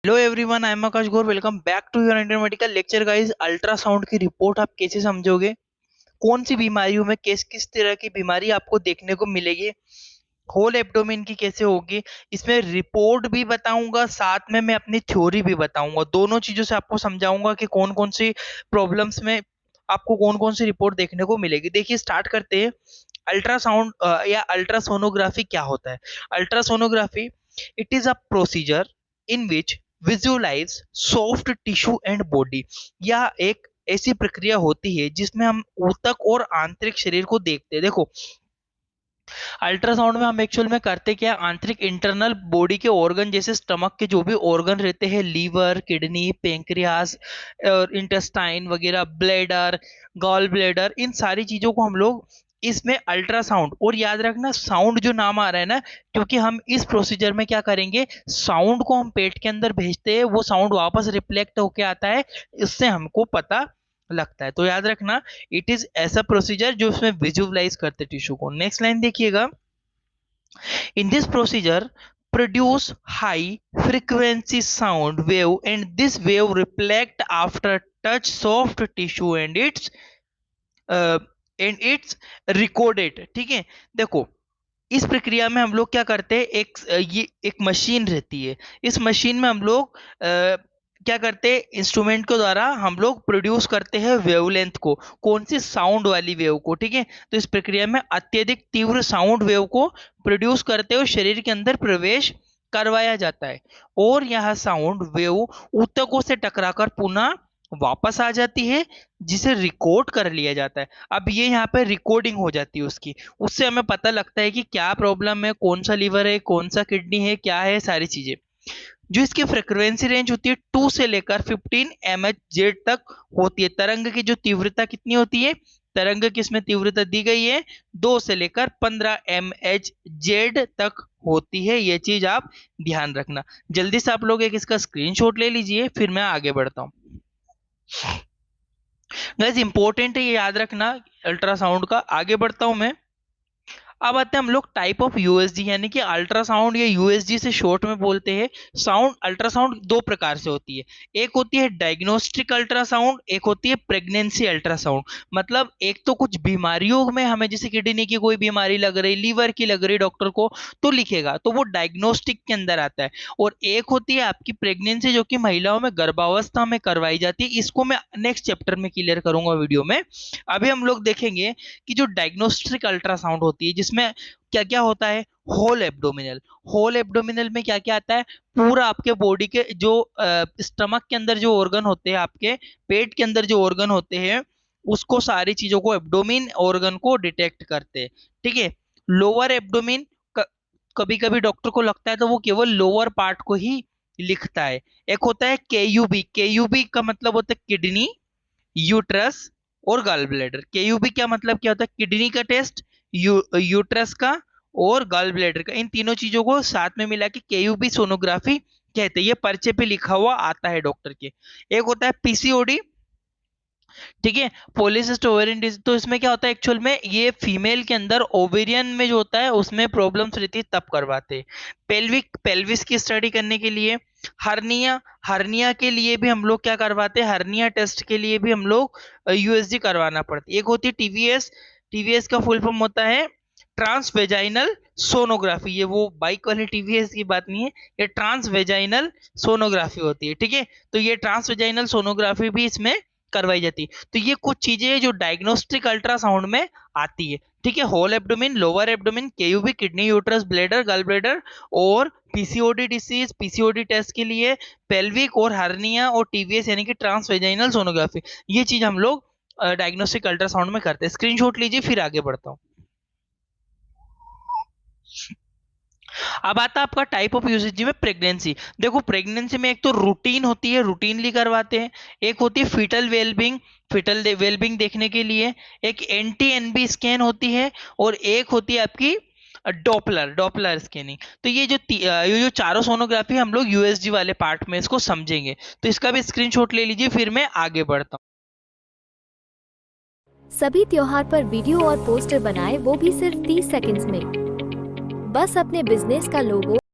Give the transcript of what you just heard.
Hello everyone, I am Akash Gaur. Welcome back to your Indian medical lecture guys. Ultrasound की report आप कैसे समझोगे, कौन सी बीमारियों में किस किस तरह की बीमारी आपको देखने को मिलेगी, होल एब्डोमेन की कैसे होगी, इसमें रिपोर्ट भी बताऊंगा, साथ में मैं अपनी थ्योरी भी बताऊंगा। दोनों चीजों से आपको समझाऊंगा कि कौन कौन सी प्रॉब्लम्स में आपको कौन कौन सी रिपोर्ट देखने को मिलेगी। देखिए, स्टार्ट करते हैं। अल्ट्रासाउंड या अल्ट्रासोनोग्राफी क्या होता है? Ultrasonography, it is a procedure in which visualise soft tissue and body. यह एक ऐसी प्रक्रिया होती है जिसमें हम ऊतक और आंतरिक शरीर को देखते हैं। देखो, अल्ट्रासाउंड में हम एक्चुअल में करते क्या है, आंतरिक इंटरनल बॉडी के ऑर्गन जैसे स्टमक के जो भी ऑर्गन रहते हैं, लीवर, किडनी, पेंक्रियास और इंटेस्टाइन वगैरह, ब्लैडर, गॉल ब्लैडर, इन सारी चीजों को हम लोग इसमें अल्ट्रासाउंड, और याद रखना साउंड जो नाम आ रहा है ना, क्योंकि हम इस प्रोसीजर में क्या करेंगे, साउंड को हम पेट के अंदर भेजते हैं, वो साउंड वापस रिफ्लेक्ट होके आता है, इससे हमको पता लगता है। तो याद रखना, इट इज ऐसा प्रोसीजर जो उसमें विजुअलाइज करते टिश्यू को। नेक्स्ट लाइन देखिएगा। In this procedure produce high frequency sound wave and this wave reflect after touch soft tissue uh, and it's recorded। ठीक है, देखो, इस प्रक्रिया में हम लोग क्या करते हैं, ये एक मशीन रहती है। इस मशीन में हम लोग क्या करते हैं, इंस्ट्रूमेंट के द्वारा हम लोग प्रोड्यूस करते हैं वेवलेंथ को, कौन सी, साउंड वाली वेव को। ठीक है, तो इस प्रक्रिया में अत्यधिक तीव्र साउंड वेव को प्रोड्यूस करते हुए शरीर के अंदर प्रवेश करवाया जाता है, और यह साउंड वेव ऊतकों से टकराकर पुनः वापस आ जाती है, जिसे रिकॉर्ड कर लिया जाता है। अब ये यहाँ पे रिकॉर्डिंग हो जाती है उसकी, उससे हमें पता लगता है कि क्या प्रॉब्लम है, कौन सा लीवर है, कौन सा किडनी है, क्या है, सारी चीजें। जो इसकी फ्रिक्वेंसी रेंज होती है 2 से लेकर 15 MHz तक होती है। तरंग की जो तीव्रता कितनी होती है, तरंग की इसमें तीव्रता दी गई है 2 से लेकर 15 MHz तक होती है। ये चीज आप ध्यान रखना। जल्दी से आप लोग एक इसका स्क्रीनशॉट ले लीजिए, फिर मैं आगे बढ़ता हूँ। गाइस, इंपॉर्टेंट है ये याद रखना अल्ट्रासाउंड का। आगे बढ़ता हूं मैं। अब आते हैं हम लोग टाइप ऑफ यूएसजी, यानी कि अल्ट्रासाउंड या यूएसजी से शॉर्ट में बोलते हैं। साउंड, अल्ट्रासाउंड दो प्रकार से होती है। एक होती है डायग्नोस्टिक अल्ट्रासाउंड, एक होती है प्रेगनेंसी अल्ट्रासाउंड। मतलब एक तो कुछ बीमारियों में हमें, जैसे किडनी की कोई बीमारी लग रही, लीवर की लग रही, डॉक्टर को तो लिखेगा, तो वो डायग्नोस्टिक के अंदर आता है। और एक होती है आपकी प्रेगनेंसी, जो कि महिलाओं में गर्भावस्था में करवाई जाती है। इसको मैं नेक्स्ट चैप्टर में क्लियर करूंगा वीडियो में। अभी हम लोग देखेंगे कि जो डायग्नोस्टिक अल्ट्रासाउंड होती है, जिसमें क्या क्या होता है, होल एब्डोमिनल। होल एब्डोमिनल में क्या क्या आता है, पूरा आपके बॉडी के जो स्टमक के अंदर जो ऑर्गन होते हैं, आपके पेट के अंदर जो ऑर्गन होते हैं, उसको, सारी चीजों को, एब्डोमिन ऑर्गन को डिटेक्ट करते हैं। ठीक है, लोअर एब्डोमिन, कभी कभी डॉक्टर को लगता है तो वो केवल लोअर पार्ट को ही लिखता है। एक होता है केयूबी। केयूबी का मतलब होता है किडनी, यूट्रस और गॉल ब्लैडर। केयूबी क्या मतलब, क्या होता है, किडनी का टेस्ट, यूट्रस का और गॉल ब्लैडर का, इन तीनों चीजों को साथ में मिला के केयूबी सोनोग्राफी कहते हैं। ये पर्चे पे लिखा हुआ आता है डॉक्टर के। एक होता है पीसीओडी। ठीक है, पॉलीसिस्ट ओवेरियन डिजीज। तो इसमें क्या होता है, एक्चुअल में ये फीमेल के अंदर ओवेरियन में जो होता है उसमें प्रॉब्लम्स रहती है, तब करवाते हैं। पेल्विक, पेल्विस की स्टडी करने के लिए। हर्निया, हर्निया के लिए भी हम लोग क्या करवाते हैं, हर्निया टेस्ट के लिए भी हम लोग यूएसजी करवाना पड़ता है। एक होती है टीवीएस। टीवीएस का फुल फॉर्म होता है ट्रांसवेजाइनल सोनोग्राफी। ये वो बाइक वाली टीवीएस की बात नहीं है, ये ट्रांसवेजाइनल सोनोग्राफी होती है। ठीक है, तो ये ट्रांसवेजाइनल सोनोग्राफी भी इसमें करवाई जाती है। तो ये कुछ चीजें हैं जो डायग्नोस्टिक अल्ट्रासाउंड में आती है। ठीक है, whole abdomen, lower abdomen, KUB, kidney, uterus, bladder, gall bladder, और पीसीओडी डिसीज, पीसीओडी टेस्ट के लिए पेल्विक और हर्निया और टीवीएस यानी कि ट्रांसवेजाइनल सोनोग्राफी, ये चीज हम लोग डायग्नोस्टिक अल्ट्रासाउंड में करते हैं। स्क्रीनशॉट लीजिए, फिर आगे बढ़ता हूँ। अब आता है आपका टाइप ऑफ यूसेज में प्रेगनेंसी। देखो, प्रेगनेंसी में एक तो रूटीन होती है, रूटीनली करवाते हैं। एक होती है फीटल वेलबिंग, फीटल वेलबिंग देखने के लिए। एक एंटी एनबी स्कैन होती है, और एक होती है आपकी डॉपलर, डॉपलर स्कैनिंग। तो ये जो चारों सोनोग्राफी हम लोग यूएसजी वाले पार्ट में इसको समझेंगे। तो इसका भी स्क्रीनशॉट ले लीजिए, फिर मैं आगे बढ़ता हूँ। सभी त्योहार पर वीडियो और पोस्टर बनाएं, वो भी सिर्फ 30 सेकंड्स में। बस अपने बिजनेस का लोगो